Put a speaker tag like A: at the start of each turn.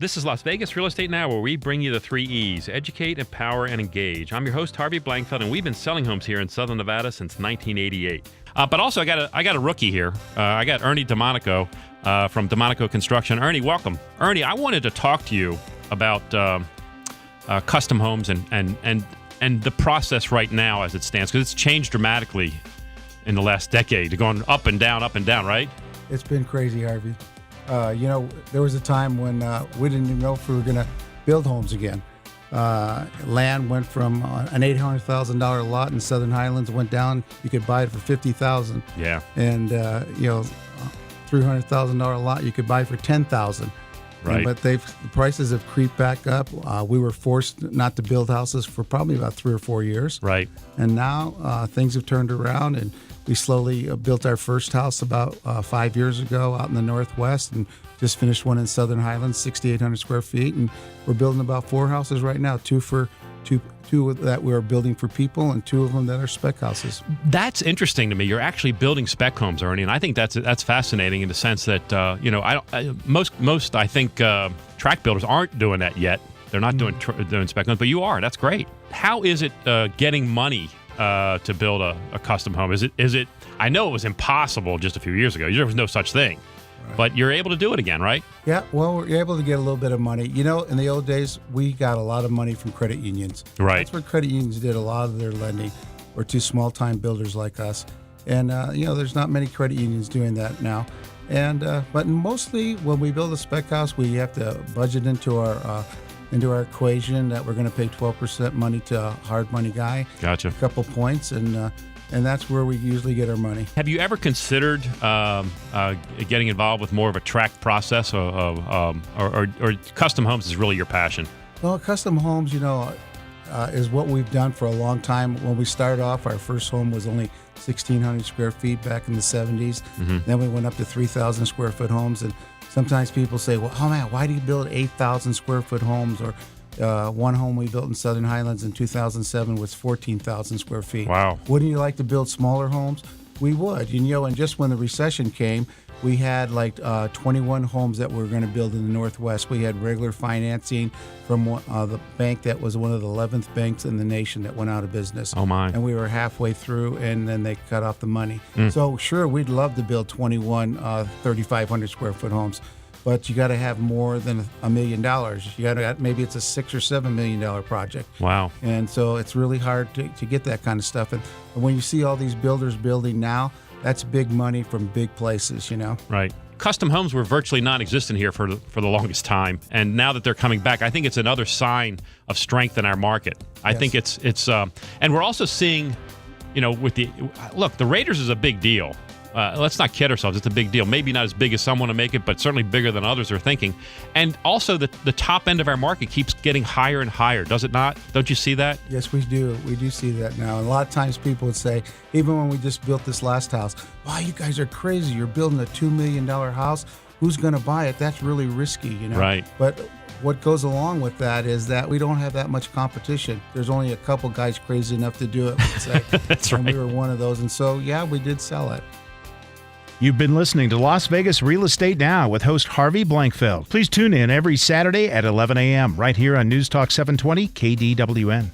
A: This is Las Vegas Real Estate Now, where we bring you the 3 E's: educate, empower, and engage. I'm your host, Harvey Blankfeld, and we've been selling homes here in Southern Nevada since 1988. But also, I got a rookie here. I got Ernie Domanico from Domanico Construction. Ernie, welcome. Ernie, I wanted to talk to you about custom homes and the process right now as it stands, because it's changed dramatically in the last decade, going up and down, right?
B: It's been crazy, Harvey. There was a time when we didn't even know if we were going to build homes again. Land went from an $800,000 lot in Southern Highlands, went down. You could buy it for $50,000.
A: Yeah.
B: And $300,000 lot you could buy for $10,000.
A: Right.
B: But the prices have creeped back up. We were forced not to build houses for probably about 3 or 4 years.
A: Right.
B: And now things have turned around, and we slowly built our first house about 5 years ago out in the Northwest, and just finished one in Southern Highlands, 6,800 square feet. And we're building about 4 houses right now, two that we're building for people, and 2 of them that are spec houses.
A: That's interesting to me. You're actually building spec homes, Ernie, and I think that's fascinating in the sense that most I think tract builders aren't doing that yet. They're not doing spec homes, but you are. That's great. How is it getting money to build a custom home? Is it? I know it was impossible just a few years ago. There was no such thing. Right. But you're able to do it again, right?
B: Yeah, well, we're able to get a little bit of money. In the old days, we got a lot of money from credit unions.
A: Right.
B: That's where credit unions did a lot of their lending, or to small-time builders like us. And, there's not many credit unions doing that now. And but mostly when we build a spec house, we have to budget into our equation that we're going to pay 12% money to a hard money guy.
A: Gotcha.
B: A couple points, and that's where we usually get our money.
A: Have you ever considered getting involved with more of a tract process, or custom homes is really your passion?
B: Well, custom homes, is what we've done for a long time. When we started off, our first home was only 1,600 square feet back in the 70s. Mm-hmm. Then we went up to 3,000 square foot homes. And sometimes people say, well, oh man, why do you build 8,000 square foot homes? Or one home we built in Southern Highlands in 2007 was 14,000 square feet.
A: Wow.
B: Wouldn't you like to build smaller homes? We would. And just when the recession came, we had 21 homes that we were going to build in the Northwest. We had regular financing from the bank that was one of the 11th banks in the nation that went out of business.
A: Oh, my.
B: And we were halfway through, and then they cut off the money. So, sure, we'd love to build 21 3,500 square foot homes. But you got to have more than $1 million. You got to maybe it's a $6 or $7 million project.
A: Wow!
B: And so it's really hard to get that kind of stuff. And when you see all these builders building now, that's big money from big places.
A: Right. Custom homes were virtually non-existent here for the longest time, and now that they're coming back, I think it's another sign of strength in our market. I think it's and we're also seeing, the Raiders is a big deal. Let's not kid ourselves. It's a big deal. Maybe not as big as some want to make it, but certainly bigger than others are thinking. And also the top end of our market keeps getting higher and higher, does it not? Don't you see that?
B: Yes, we do. We do see that now. And a lot of times people would say, even when we just built this last house, wow, you guys are crazy. You're building a $2 million house. Who's going to buy it? That's really risky,
A: Right.
B: But what goes along with that is that we don't have that much competition. There's only a couple guys crazy enough to do it, let's say.
A: That's
B: and
A: right.
B: we were one of those. And so, yeah, we did sell it.
C: You've been listening to Las Vegas Real Estate Now with host Harvey Blankfeld. Please tune in every Saturday at 11 a.m. right here on News Talk 720 KDWN.